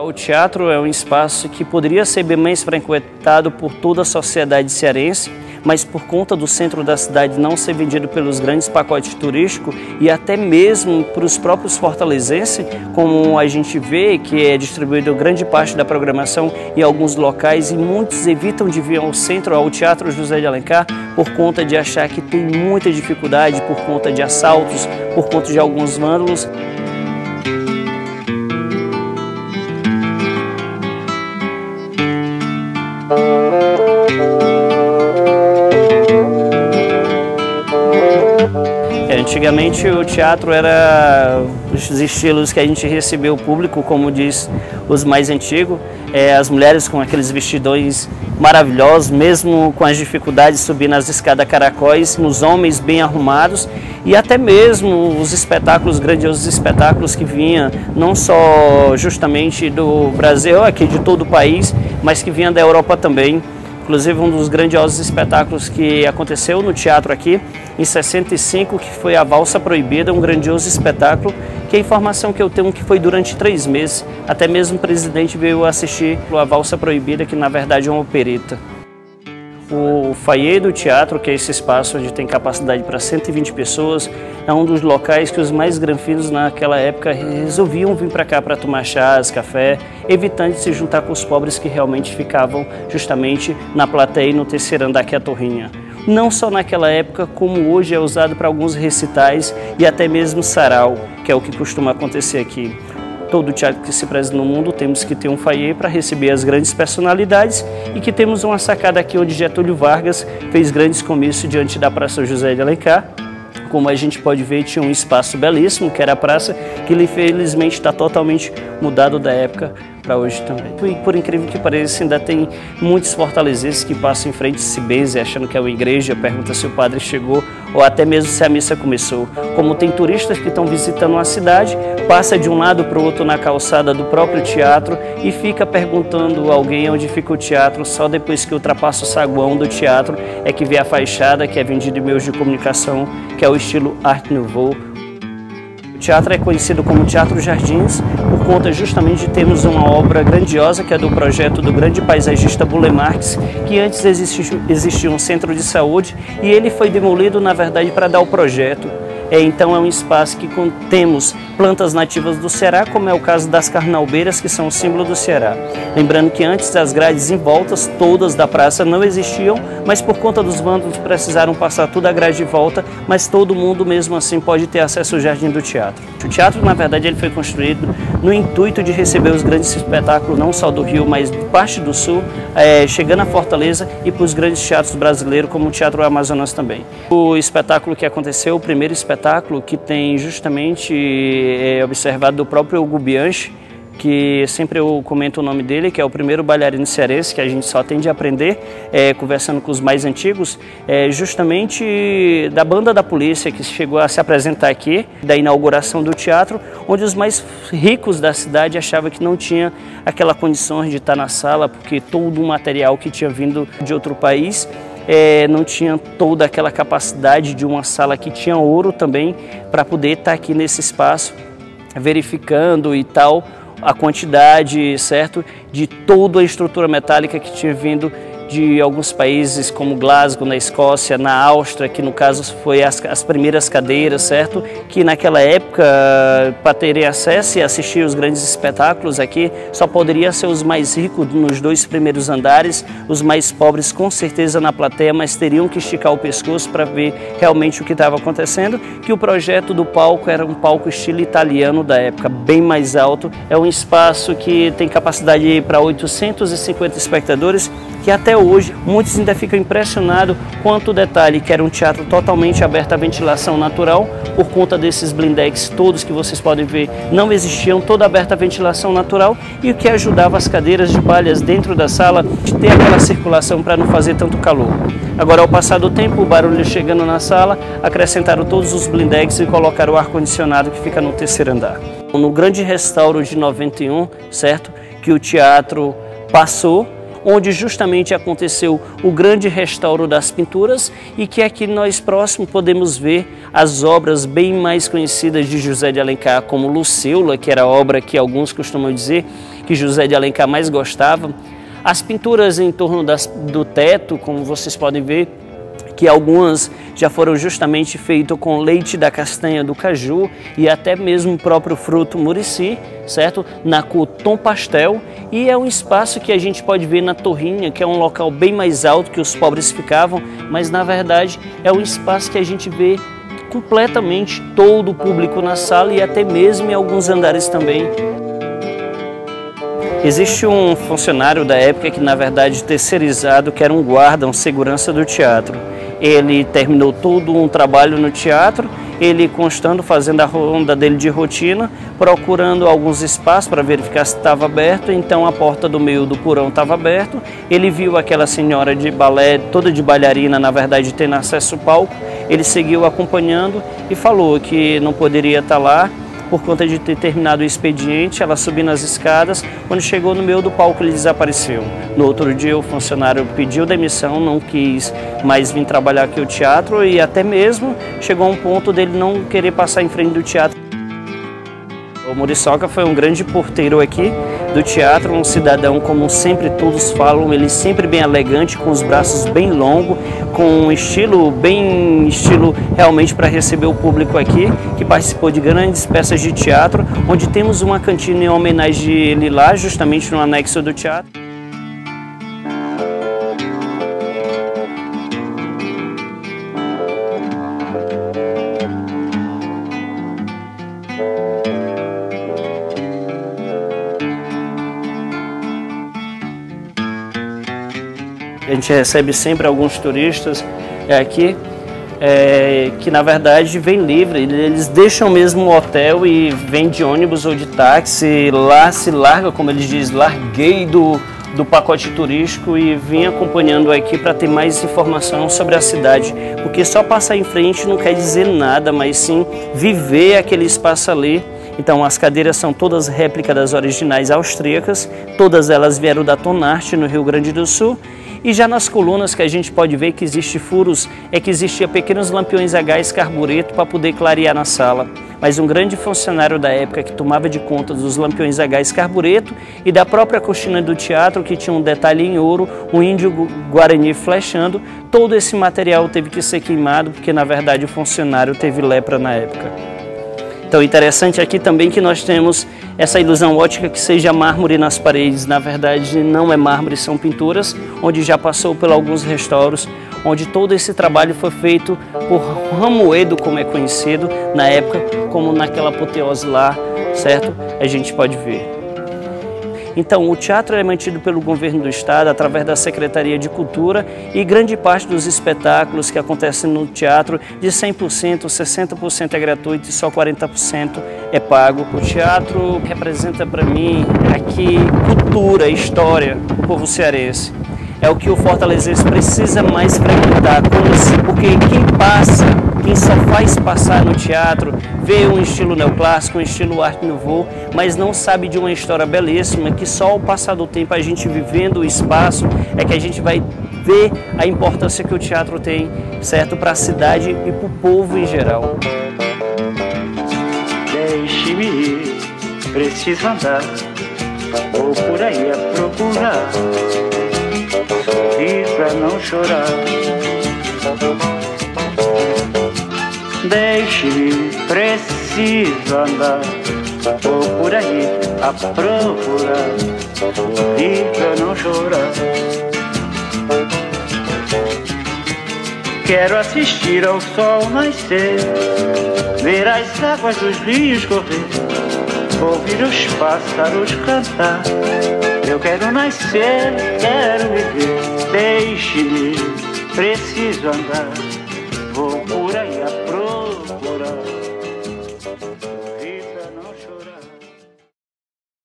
O teatro é um espaço que poderia ser bem mais frequentado por toda a sociedade cearense, mas por conta do centro da cidade não ser vendido pelos grandes pacotes turísticos e até mesmo para os próprios fortalezenses, como a gente vê que é distribuído grande parte da programação em alguns locais e muitos evitam de vir ao centro, ao Teatro José de Alencar, por conta de achar que tem muita dificuldade, por conta de assaltos, por conta de alguns vândalos. Antigamente o teatro era os estilos que a gente recebeu o público, como diz os mais antigos, as mulheres com aqueles vestidões maravilhosos, mesmo com as dificuldades de subir nas escadas caracóis, os homens bem arrumados e até mesmo os espetáculos, grandiosos espetáculos que vinham não só justamente do Brasil, aqui de todo o país, mas que vinham da Europa também. Inclusive um dos grandiosos espetáculos que aconteceu no teatro aqui, em 65, que foi a Valsa Proibida, um grandioso espetáculo, que a informação que eu tenho que foi durante 3 meses, até mesmo o presidente veio assistir a Valsa Proibida, que na verdade é uma opereta. O foyer do teatro, que é esse espaço onde tem capacidade para 120 pessoas, é um dos locais que os mais granfinos naquela época resolviam vir para cá para tomar chás, café, evitando de se juntar com os pobres que realmente ficavam justamente na plateia e no terceiro andar, que é a torrinha. Não só naquela época, como hoje é usado para alguns recitais e até mesmo sarau, que é o que costuma acontecer aqui. Todo teatro que se preza no mundo temos que ter um foyer para receber as grandes personalidades e que temos uma sacada aqui onde Getúlio Vargas fez grandes comícios diante da Praça José de Alencar. Como a gente pode ver, tinha um espaço belíssimo, que era a praça, que infelizmente está totalmente mudado da época para hoje também. E por incrível que pareça, ainda tem muitos fortalezenses que passam em frente, se benzem, achando que é uma igreja, pergunta se o padre chegou ou até mesmo se a missa começou. Como tem turistas que estão visitando a cidade, passa de um lado para o outro na calçada do próprio teatro e fica perguntando a alguém onde fica o teatro, só depois que ultrapassa o saguão do teatro é que vê a fachada, que é vendida em meios de comunicação, que é o estilo Art Nouveau. O teatro é conhecido como Teatro Jardins por conta justamente de termos uma obra grandiosa que é do projeto do grande paisagista Burle Marx, que antes existia um centro de saúde e ele foi demolido na verdade para dar o projeto. Então é um espaço que temos plantas nativas do Ceará, como é o caso das carnaubeiras, que são o símbolo do Ceará. Lembrando que antes as grades em voltas todas da praça não existiam, mas por conta dos vândalos precisaram passar toda a grade de volta, mas todo mundo mesmo assim pode ter acesso ao Jardim do Teatro. O teatro, na verdade, ele foi construído no intuito de receber os grandes espetáculos, não só do Rio, mas de parte do Sul, chegando a Fortaleza e para os grandes teatros brasileiros, como o Teatro Amazonas também. O espetáculo que aconteceu, o primeiro espetáculo que tem justamente observado do próprio Hugo Bianchi, que sempre eu comento o nome dele, que é o primeiro bailarino cearense que a gente só tem de aprender, conversando com os mais antigos, justamente da banda da polícia que chegou a se apresentar aqui, da inauguração do teatro, onde os mais ricos da cidade achavam que não tinha aquela condição de estar na sala, porque todo o material que tinha vindo de outro país não tinha toda aquela capacidade de uma sala que tinha ouro também para poder estar aqui nesse espaço, verificando e tal a quantidade, certo, de toda a estrutura metálica que tinha vindo de alguns países como Glasgow, na Escócia, na Áustria, que no caso foi as primeiras cadeiras, certo? Que naquela época, para terem acesso e assistir os grandes espetáculos aqui, só poderia ser os mais ricos nos 2 primeiros andares, os mais pobres com certeza na plateia, mas teriam que esticar o pescoço para ver realmente o que estava acontecendo, que o projeto do palco era um palco estilo italiano da época, bem mais alto, é um espaço que tem capacidade para 850 espectadores, que até hoje muitos ainda ficam impressionados quanto o detalhe que era um teatro totalmente aberto à ventilação natural, por conta desses blindex todos que vocês podem ver, não existiam, toda aberta à ventilação natural, e o que ajudava as cadeiras de palhas dentro da sala de ter aquela circulação para não fazer tanto calor. Agora, ao passar do tempo, o barulho chegando na sala, acrescentaram todos os blindex e colocaram o ar-condicionado que fica no terceiro andar. No grande restauro de 91, certo, que o teatro passou, onde justamente aconteceu o grande restauro das pinturas e que aqui nós próximo podemos ver as obras bem mais conhecidas de José de Alencar, como Lucéula, que era a obra que alguns costumam dizer que José de Alencar mais gostava. As pinturas em torno do teto, como vocês podem ver, que algumas já foram justamente feitas com leite da castanha do caju e até mesmo o próprio fruto murici, certo? Na cor tom pastel, e é um espaço que a gente pode ver na torrinha, que é um local bem mais alto que os pobres ficavam, mas na verdade é um espaço que a gente vê completamente todo o público na sala e até mesmo em alguns andares também. Existe um funcionário da época que na verdade terceirizado, que era um guarda, um segurança do teatro. Ele terminou todo um trabalho no teatro, ele constando, fazendo a ronda dele de rotina, procurando alguns espaços para verificar se estava aberto, então a porta do meio do porão estava aberta, ele viu aquela senhora de balé, toda de bailarina, na verdade tendo acesso ao palco, ele seguiu acompanhando e falou que não poderia estar lá, por conta de ter terminado o expediente, ela subiu nas escadas, quando chegou no meio do palco ele desapareceu. No outro dia o funcionário pediu demissão, não quis mais vir trabalhar aqui o teatro e até mesmo chegou a um ponto dele não querer passar em frente do teatro. O Muriçoca foi um grande porteiro aqui do teatro, um cidadão, como sempre todos falam, ele sempre bem elegante, com os braços bem longos, com um estilo realmente para receber o público aqui, que participou de grandes peças de teatro, onde temos uma cantina em homenagem a ele lá, justamente no anexo do teatro. A gente recebe sempre alguns turistas aqui que na verdade vêm livre, eles deixam mesmo o hotel e vêm de ônibus ou de táxi, lá se larga, como eles dizem, larguei do pacote turístico e vim acompanhando aqui para ter mais informação sobre a cidade, porque só passar em frente não quer dizer nada, mas sim viver aquele espaço ali. Então as cadeiras são todas réplica das originais austríacas, todas elas vieram da Tonarte, no Rio Grande do Sul. E já nas colunas que a gente pode ver que existe furos, é que existia pequenos lampiões a gás carbureto para poder clarear na sala. Mas um grande funcionário da época que tomava de conta dos lampiões a gás carbureto e da própria cortina do teatro, que tinha um detalhe em ouro, um índio guarani flechando, todo esse material teve que ser queimado, porque na verdade o funcionário teve lepra na época. Então interessante aqui também que nós temos essa ilusão ótica que seja mármore nas paredes. Na verdade não é mármore, são pinturas, onde já passou por alguns restauros, onde todo esse trabalho foi feito por Ramoedo, como é conhecido na época, como naquela apoteose lá, certo? A gente pode ver. Então, o teatro é mantido pelo governo do estado através da Secretaria de Cultura e grande parte dos espetáculos que acontecem no teatro, de 100%, 60% é gratuito e só 40% é pago. O teatro representa para mim aqui cultura, história, o povo cearense. É o que o fortalezense precisa mais frequentar, porque quem só faz passar no teatro, vê um estilo neoclássico, um estilo arte nouveau, mas não sabe de uma história belíssima, que só ao passar do tempo, a gente vivendo o espaço, é que a gente vai ver a importância que o teatro tem, certo, para a cidade e para o povo em geral. Deixe-me ir, preciso andar, vou por aí a procurar, sorrir pra não chorar. Deixe-me, preciso andar, vou por aí a procurar, sorrir pra não chorar. Quero assistir ao sol nascer, ver as águas dos rios correr, ouvir os pássaros cantar. Eu quero nascer, quero viver. Deixe-me, preciso andar, vou por aí a procurar.